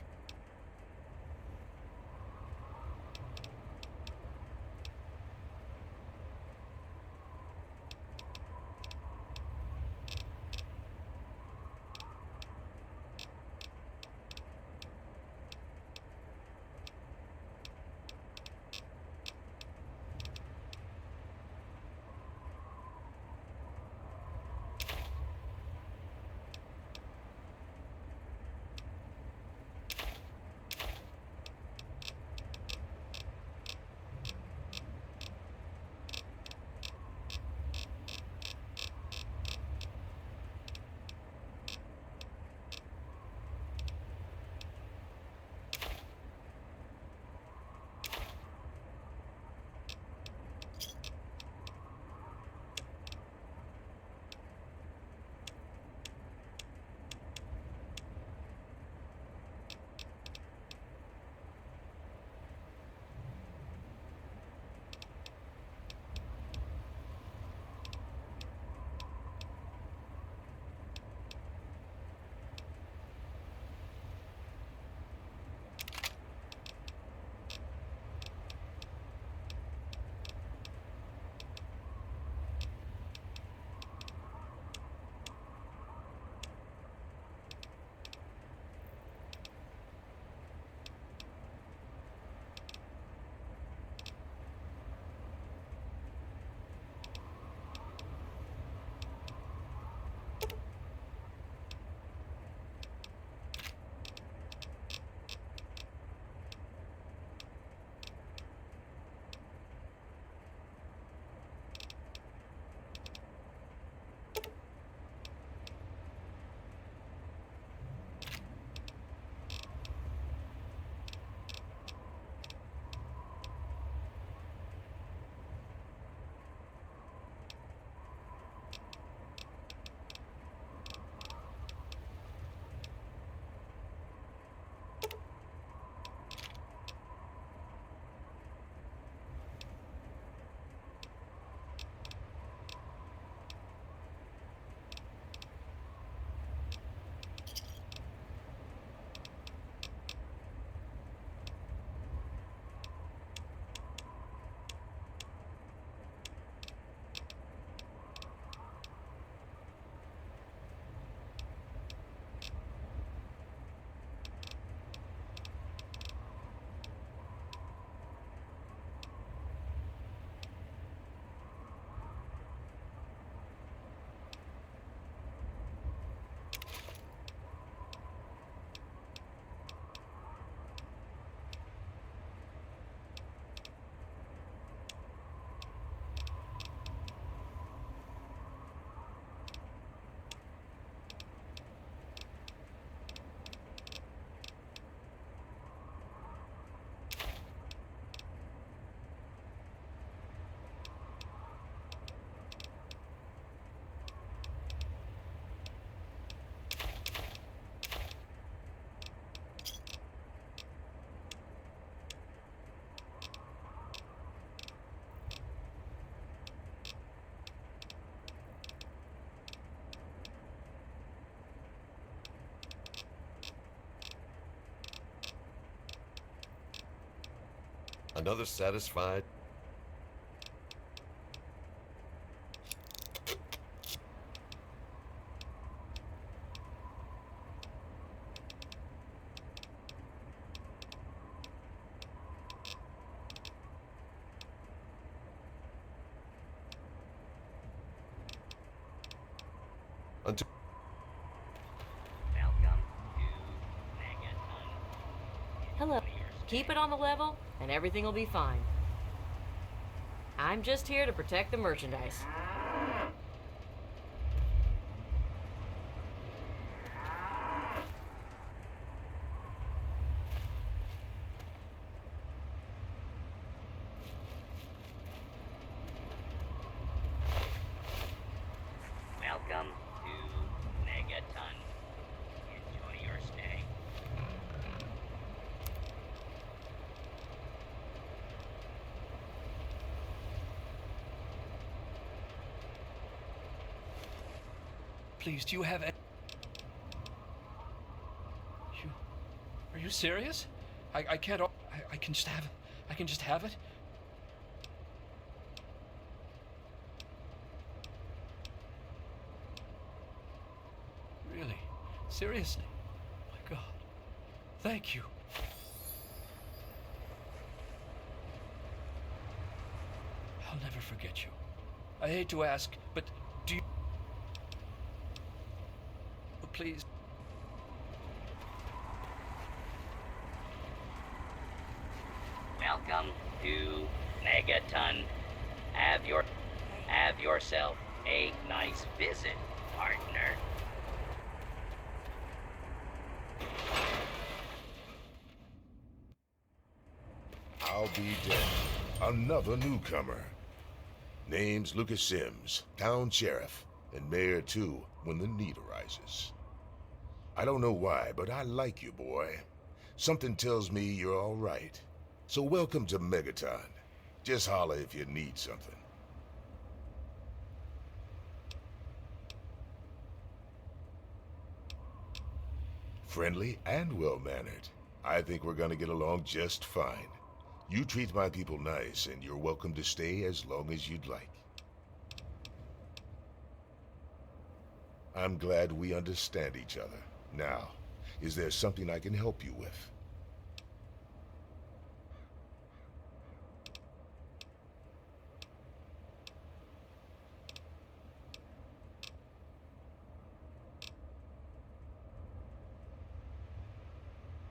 Another satisfied. Until Hello. Keep it on the level, and everything will be fine. I'm just here to protect the merchandise. Welcome to Megaton. Enjoy your stay. Please, do you have any... Are you serious? I can't... I can just have it. I can just have it? Really? Seriously? My God. Thank you. I'll never forget you. I hate to ask, but do you... Please. Welcome to Megaton. Have yourself a nice visit, partner. I'll be dead. Another newcomer. Name's Lucas Sims, town sheriff, and mayor too, when the need arises. I don't know why, but I like you, boy. Something tells me you're all right. So welcome to Megaton. Just holler if you need something. Friendly and well-mannered. I think we're gonna get along just fine. You treat my people nice, and you're welcome to stay as long as you'd like. I'm glad we understand each other. Now, is there something I can help you with?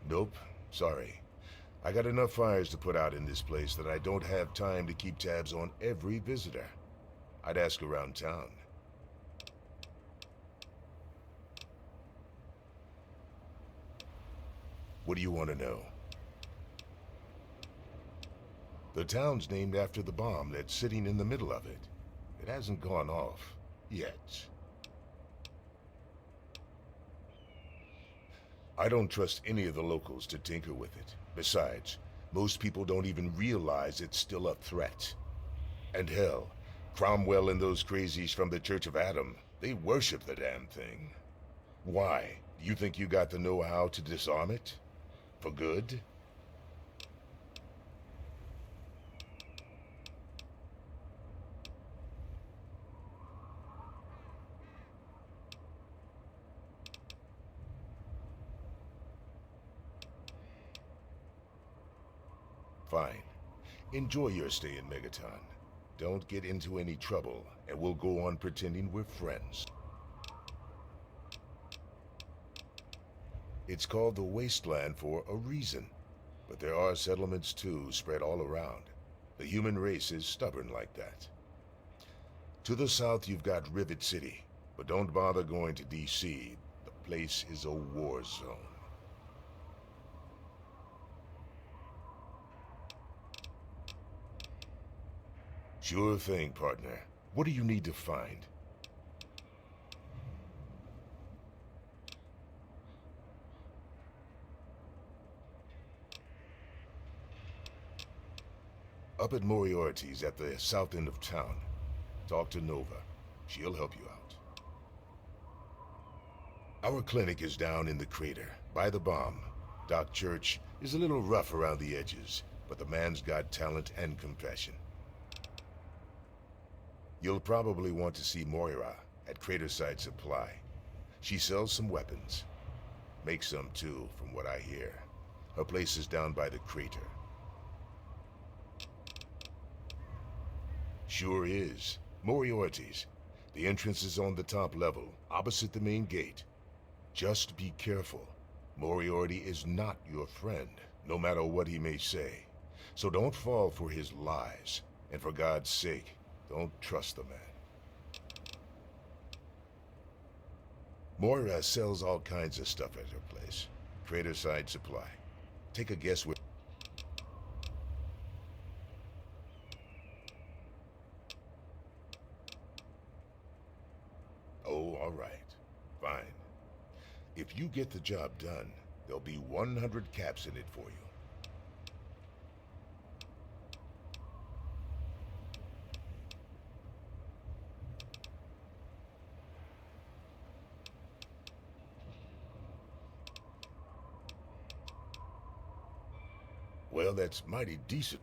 Nope, sorry. I got enough fires to put out in this place that I don't have time to keep tabs on every visitor. I'd ask around town. What do you want to know? The town's named after the bomb that's sitting in the middle of it. It hasn't gone off yet. I don't trust any of the locals to tinker with it. Besides, most people don't even realize it's still a threat. And hell, Cromwell and those crazies from the Church of Adam, they worship the damn thing. Why? Do you think you got the know-how to disarm it? For good? Fine. Enjoy your stay in Megaton. Don't get into any trouble, and we'll go on pretending we're friends. It's called the Wasteland for a reason, but there are settlements too spread all around. The human race is stubborn like that. To the south you've got Rivet City, but don't bother going to DC. The place is a war zone. Sure thing, partner. What do you need to find? Up at Moriarty's at the south end of town. Talk to Nova. She'll help you out. Our clinic is down in the crater, by the bomb. Doc Church is a little rough around the edges, but the man's got talent and compassion. You'll probably want to see Moira at Craterside Supply. She sells some weapons. Makes some too, from what I hear. Her place is down by the crater. Sure is. Moriarty's. The entrance is on the top level, opposite the main gate. Just be careful. Moriarty is not your friend, no matter what he may say. So don't fall for his lies. And for God's sake, don't trust the man. Moira sells all kinds of stuff at her place. Craterside Supply. Take a guess where... Oh, all right. Fine. If you get the job done, there'll be 100 caps in it for you. Well, that's mighty decent.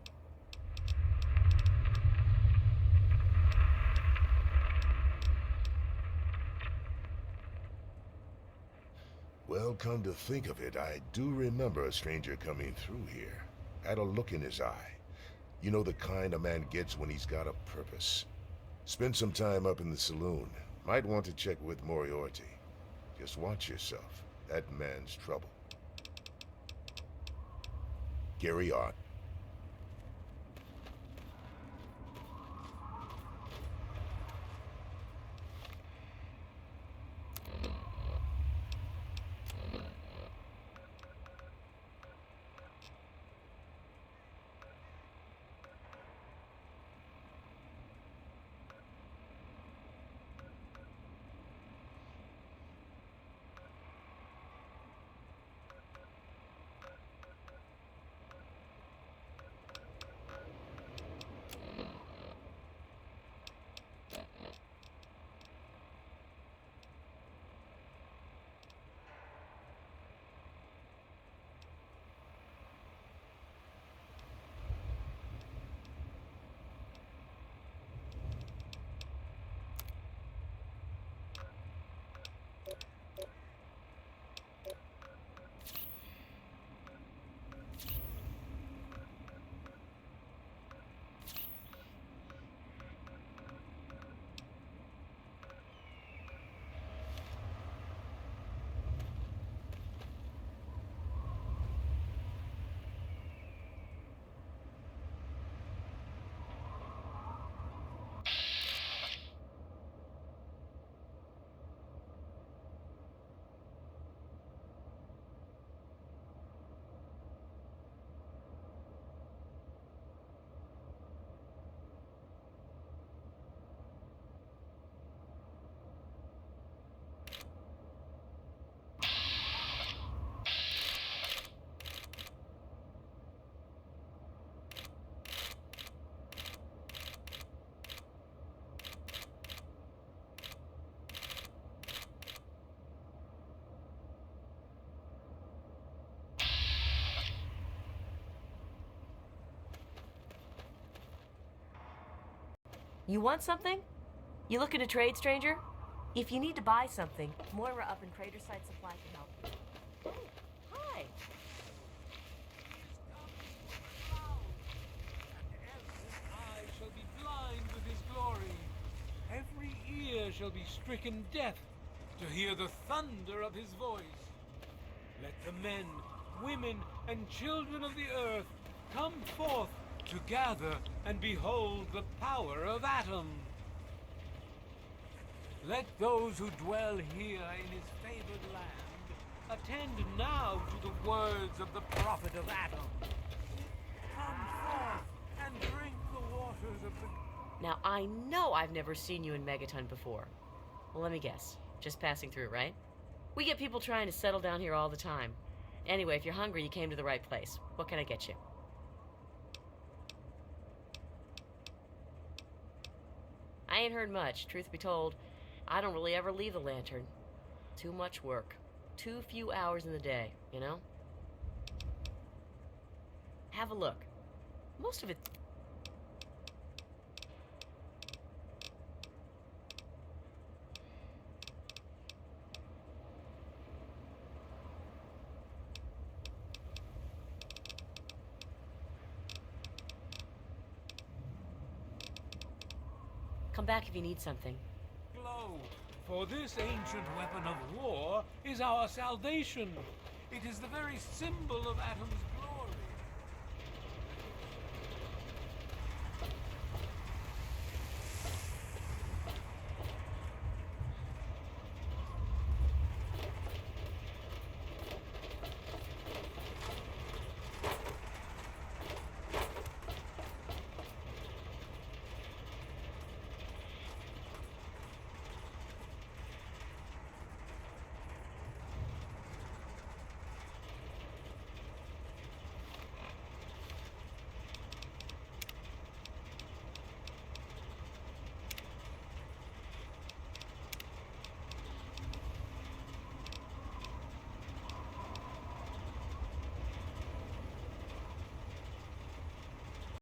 Well, come to think of it, I do remember a stranger coming through here. Had a look in his eye. You know, the kind a man gets when he's got a purpose. Spend some time up in the saloon. Might want to check with Moriarty. Just watch yourself. That man's trouble. Carry on. You want something? You looking to trade, stranger? If you need to buy something, Moira up in Craterside Supply can help you. Oh, hi. Eye shall be blind with his glory. Every ear shall be stricken deaf to hear the thunder of his voice. Let the men, women, and children of the earth come forth to gather and behold the power of Atom. Let those who dwell here in his favored land attend now to the words of the prophet of Atom. Come forth and drink the waters of the... Now, I know I've never seen you in Megaton before. Well, let me guess. Just passing through, right? We get people trying to settle down here all the time. Anyway, if you're hungry, you came to the right place. What can I get you? I ain't heard much. Truth be told, I don't really ever leave the lantern. Too much work. Too few hours in the day, you know? Have a look. Most of it. Come back if you need something. Glow, for this ancient weapon of war is our salvation. It is the very symbol of Atom's